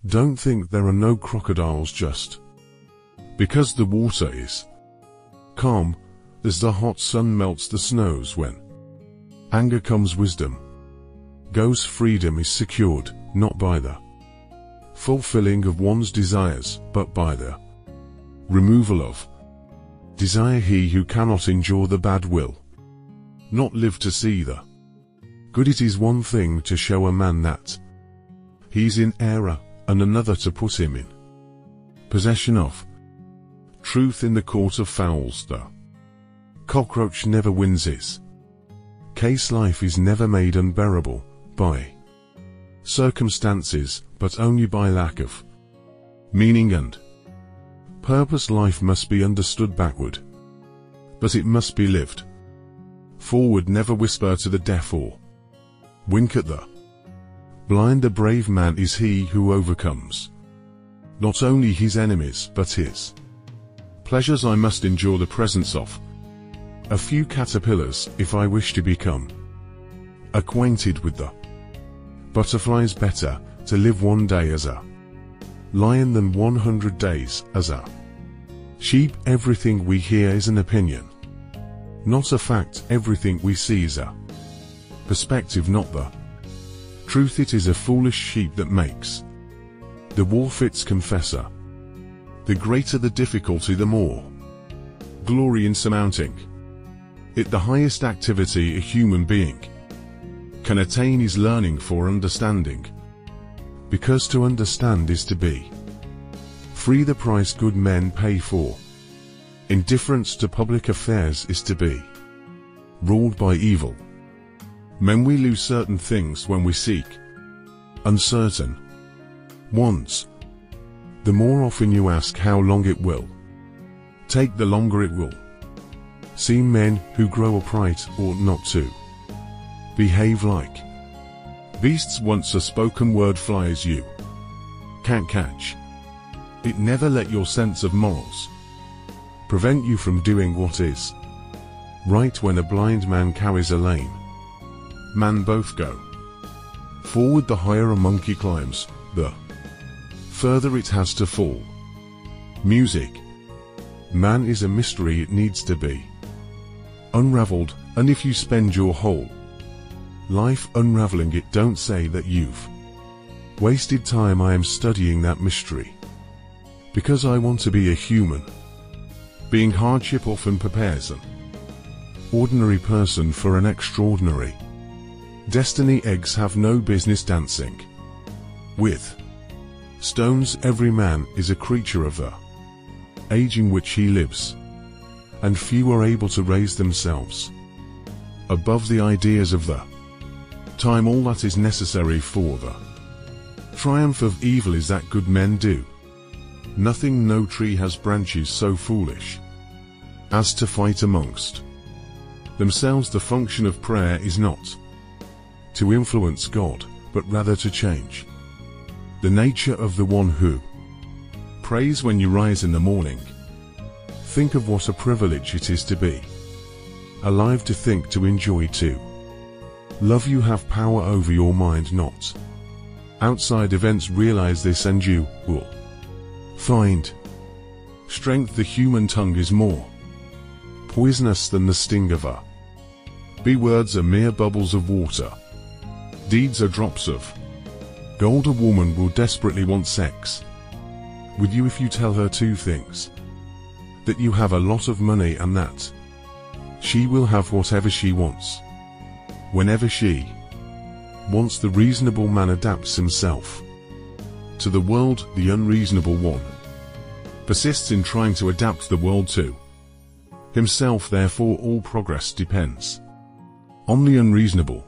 Don't think there are no crocodiles just because the water is calm, as the hot sun melts the snows. When anger comes wisdom goes, freedom is secured, not by the fulfilling of one's desires, but by the removal of desire. He who cannot endure the bad will not live to see the good. It is one thing to show a man that he's in error, and another to put him in possession of truth. In the court of fowls the cockroach never wins his case. Life is never made unbearable by circumstances, but only by lack of meaning and purpose. Life must be understood backward, but it must be lived forward. Never whisper to the deaf or wink at the blind. A brave man is he who overcomes not only his enemies, but his pleasures. I must endure the presence of a few caterpillars if I wish to become acquainted with the butterflies. Better to live one day as a lion than 100 days as a sheep. Everything we hear is an opinion, not a fact. Everything we see is a perspective, not the truth. It is a foolish sheep that makes the wolf its confessor. The greater the difficulty, the more glory in surmounting it. The highest activity a human being can attain is learning for understanding, because to understand is to be free. The price good men pay for indifference to public affairs is to be ruled by evil men. We lose certain things when we seek uncertain ones. The more often you ask how long it will take, the longer it will seem. Men who grow upright ought not to behave like beasts. Once a spoken word flies, you can't catch it. Never let your sense of morals prevent you from doing what is right. When a blind man carries a lame man, both go forward. The higher a monkey climbs, the further it has to fall. Music. Man is a mystery, it needs to be unraveled, and if you spend your whole life unraveling it, don't say that you've wasted time. I am studying that mystery because I want to be a human being. Hardship often prepares an ordinary person for an extraordinary destiny. Eggs have no business dancing with stones. Every man is a creature of the age in which he lives, and few are able to raise themselves above the ideas of the time. All that is necessary for the triumph of evil is that good men do nothing. No tree has branches so foolish as to fight amongst themselves. The function of prayer is not to influence God, but rather to change the nature of the one who prays. When you rise in the morning, think of what a privilege it is to be alive, to think, to enjoy, to love. You have power over your mind, not outside events. Realize this and you will find strength. The human tongue is more poisonous than the sting of a bee. Words are mere bubbles of water, deeds are drops of gold. A woman will desperately want sex with you if you tell her two things: that you have a lot of money and that she will have whatever she wants whenever she wants. The reasonable man adapts himself to the world. The unreasonable one persists in trying to adapt the world to himself. Therefore all progress depends on the unreasonable.